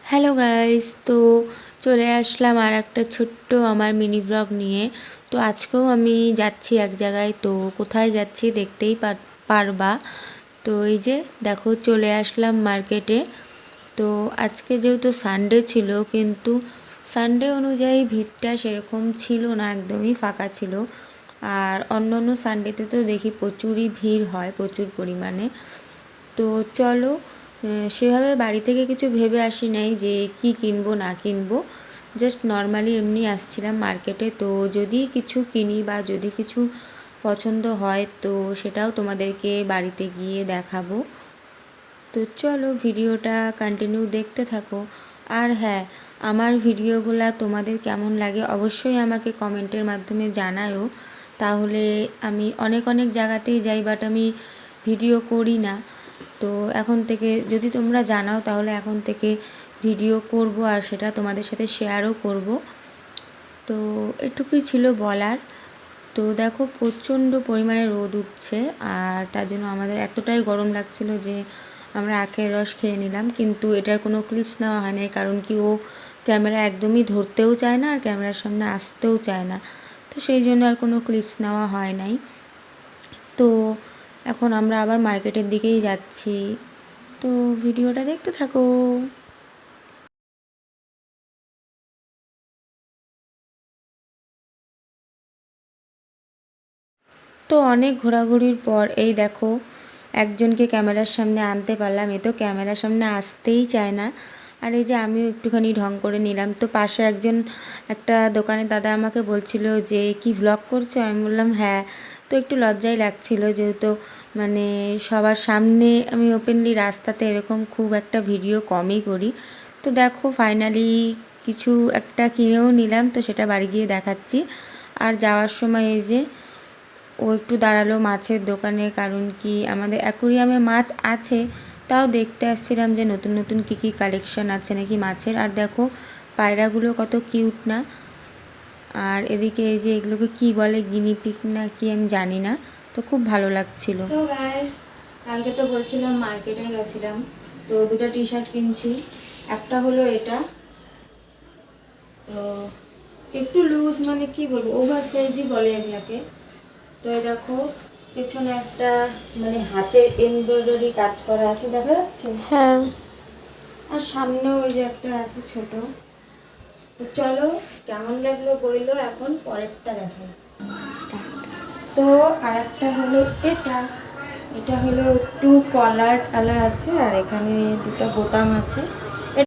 Hello guys, তো চলে আসলাম আর একটা ছোট্ট আমার মিনি ব্লগ নিয়ে। তো আজকেও আমি যাচ্ছি এক জায়গায়। তো কোথায় যাচ্ছি দেখতেই পারবা। তো এই যে দেখো, চলে আসলাম মার্কেটে। তো আজকে যেহেতু সানডে ছিল, কিন্তু সানডে অনুযায়ী ভিড়টা সেরকম ছিল না, একদমই ফাঁকা ছিল। আর অন্য অন্য সানডেতে তো দেখি প্রচুরই ভিড় হয়, প্রচুর পরিমাণে। তো চলো, সেভাবে বাড়ি থেকে কিছু ভেবে আসি নাই যে কি কিনবো না কিনবো। জাস্ট নর্মালি এমনি আসছিলাম মার্কেটে। তো যদি কিছু কিনি বা যদি কিছু পছন্দ হয় তো সেটাও তোমাদেরকে বাড়িতে গিয়ে দেখাবো। তো চলো, ভিডিওটা কন্টিনিউ দেখতে থাকো। আর হ্যাঁ, আমার ভিডিওগুলো তোমাদের কেমন লাগে অবশ্যই আমাকে কমেন্টের মাধ্যমে জানায়ও। তাহলে আমি অনেক অনেক জায়গাতেই যাই, বাট আমি ভিডিও করি না। তো এখন থেকে যদি তোমরা জানাও তাহলে এখন থেকে ভিডিও করব, আর সেটা তোমাদের সাথে শেয়ারও করব। তো এটুকুই ছিল বলার। তো দেখো, প্রচণ্ড পরিমাণে রোদ উঠছে, আর তার জন্য আমাদের এতটাই গরম লাগছিল যে আমরা আখের রস খেয়ে নিলাম। কিন্তু এটার কোনো ক্লিপস নেওয়া হয় না, কারণ কি ও ক্যামেরা একদমই ধরতেও চায় না আর ক্যামেরার সামনে আসতেও চায় না। তো সেই জন্য আর কোনো ক্লিপস নেওয়া হয় নাই। তো এখন আমরা আবার মার্কেটের দিকেই যাচ্ছি। তো ভিডিওটা দেখতে থাকো। তো অনেক ঘোরাঘুরির পর এই দেখো, একজনকে ক্যামেরার সামনে আনতে পারলাম। এ তো ক্যামেরার সামনে আসতেই চায় না। আর এই যে আমিও একটুখানি ঢং করে নিলাম। তো পাশে একটা দোকানের দাদা আমাকে বলছিল যে কি ভ্লগ করছো, আমি বললাম হ্যাঁ। তো একটু লজ্জাই লাগছিল, যেহেতু মানে সবার সামনে আমি ওপেনলি রাস্তাতে এরকম খুব একটা ভিডিও কমই করি। তো দেখো, ফাইনালি কিছু একটা কিনেও নিলাম, তো সেটা বাড়ি গিয়ে দেখাচ্ছি। আর যাওয়ার সময় এই যে ও একটু দাঁড়ালো মাছের দোকানে, কারণ কি আমাদের অ্যাকুরিয়ামে মাছ আছে, তাও দেখতে আসছিলাম যে নতুন নতুন কী কী কালেকশন আছে নাকি মাছের। আর দেখো, পায়রাগুলো কত কিউট না। আর এদিকে এই যে এগুলোকে কি বলে, গিনিপিগ না কি আমি জানি না। তো খুব ভালো লাগছিল। তো গাইস, কালকে তো বলছিলাম মার্কেটে গেছিলাম, তো দুটো টি শার্ট কিনছি। একটা হলো এটা, তো একটু লুজ, মানে কি বলবো, ওভার সাইজই বলে এগুলাকে। তো এই দেখো, পেছনে একটা মানে হাতের এমব্রয়ডারি কাজ করা আছে, দেখা যাচ্ছে? হ্যাঁ। আর সামনেও ওই যে একটা আছে ছোট। তো চলো, কেমন লাগলো বইলো, এখন পরেরটা দেখো। তো আর একটা হলো এটা। এটা হলো একটু কলার টালা আছে, আর এখানে দুটো বোতাম আছে।